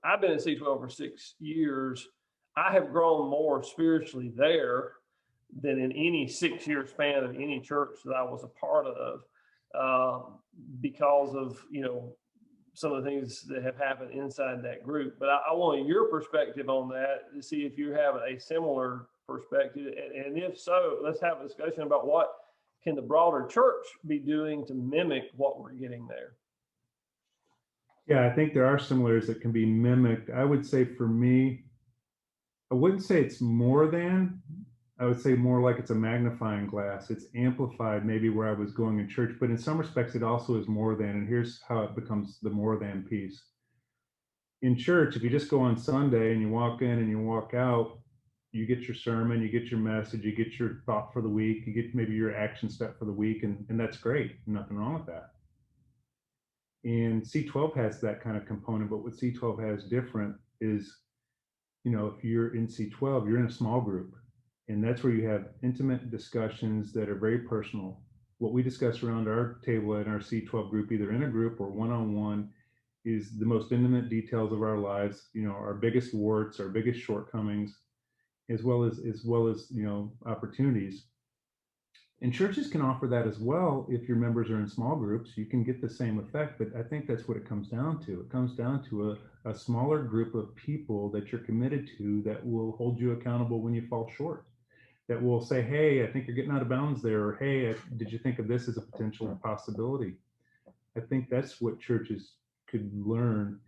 I've been in C12 for 6 years. I have grown more spiritually there than in any 6 year span of any church that I was a part of, because of, some of the things that have happened inside that group. But I want your perspective on that to see if you have a similar perspective. And if so, let's have a discussion about what can the broader church be doing to mimic what we're getting there. Yeah, I think there are similarities that can be mimicked. I would say for me, I wouldn't say it's more than, I would say more like it's a magnifying glass. It's amplified maybe where I was going in church, but in some respects it also is more than, and here's how it becomes the more than piece. In church, if you just go on Sunday and you walk in and you walk out, you get your sermon, you get your message, you get your thought for the week, you get maybe your action step for the week, and that's great. Nothing wrong with that. And C12 has that kind of component, but what C12 has different is, if you're in C12, you're in a small group. And that's where you have intimate discussions that are very personal. What we discuss around our table in our C12 group, either in a group or one-on-one, is the most intimate details of our lives, our biggest warts, our biggest shortcomings, as well as opportunities. And churches can offer that as well. If your members are in small groups, you can get the same effect, but I think that's what it comes down to. It comes down to a smaller group of people that you're committed to that will hold you accountable when you fall short, that will say, hey, I think you're getting out of bounds there, or hey, did you think of this as a potential possibility? I think that's what churches could learn.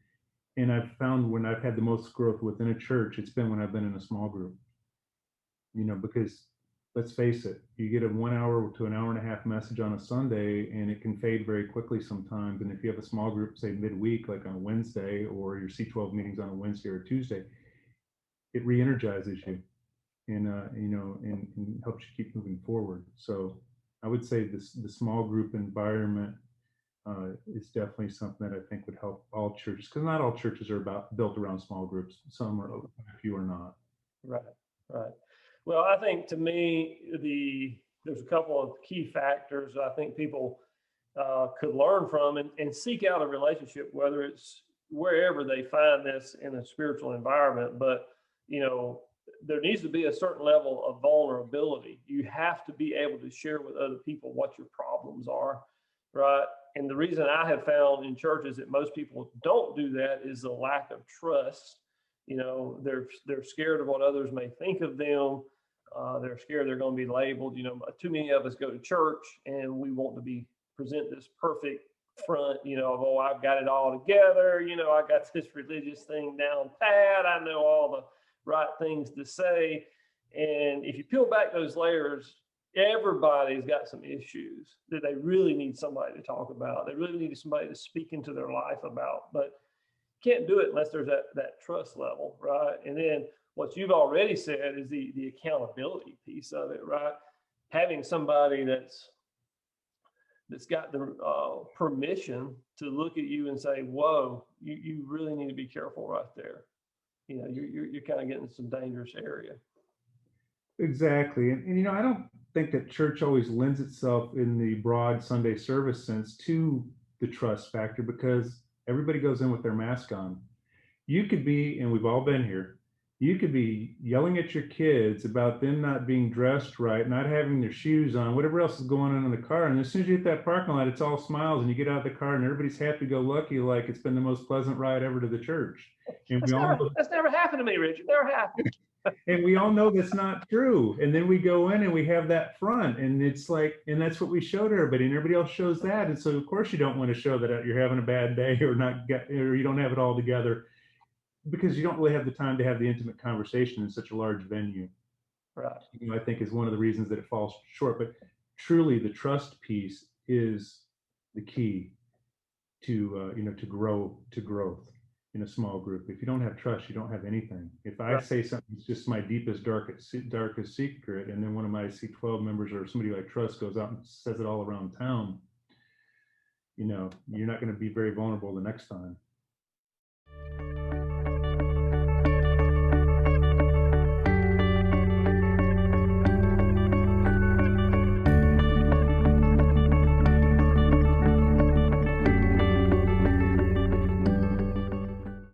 And I've found when I've had the most growth within a church, it's been when I've been in a small group, because let's face it, you get a 1 hour to an hour and a half message on a Sunday and it can fade very quickly sometimes. And if you have a small group, say midweek, like on a Wednesday, or your C12 meetings on a Wednesday or Tuesday, it re-energizes you and helps you keep moving forward. So I would say the small group environment is definitely something that I think would help all churches, because not all churches are built around small groups. Some are, a few are not. Right. Well, I think to me, there's a couple of key factors I think people could learn from and seek out a relationship, whether it's wherever they find this in a spiritual environment. But, there needs to be a certain level of vulnerability. You have to be able to share with other people what your problems are, right? And the reason I have found in churches that most people don't do that is the lack of trust. They're scared of what others may think of them. They're scared they're going to be labeled. Too many of us go to church and we want to present this perfect front, of, I've got it all together. I got this religious thing down pat. I know all the right things to say. And if you peel back those layers, everybody's got some issues that they really need somebody to talk about. They really need somebody to speak into their life about, but can't do it unless there's that trust level, right? And then what you've already said is the accountability piece of it, right? Having somebody that's got the permission to look at you and say, whoa, you really need to be careful right there. You're kind of getting in some dangerous area. Exactly. And I don't think that church always lends itself in the broad Sunday service sense to the trust factor, because everybody goes in with their mask on. You could be, and we've all been here, you could be yelling at your kids about them not being dressed right, not having their shoes on, whatever else is going on in the car. And as soon as you hit that parking lot, it's all smiles, and you get out of the car and everybody's happy-go-lucky, like it's been the most pleasant ride ever to the church. And that's never happened to me, Richard. Never happened. And we all know that's not true. And then we go in and we have that front, and it's like, and that's what we showed everybody, and everybody else shows that. And so of course you don't want to show that you're having a bad day or you don't have it all together, because you don't really have the time to have the intimate conversation in such a large venue. Right. I think is one of the reasons that it falls short. But truly, the trust piece is the key to growth in a small group. If you don't have trust, you don't have anything. If I say something that's just my deepest, darkest secret, and then one of my C12 members or somebody I trust goes out and says it all around town, you're not going to be very vulnerable the next time.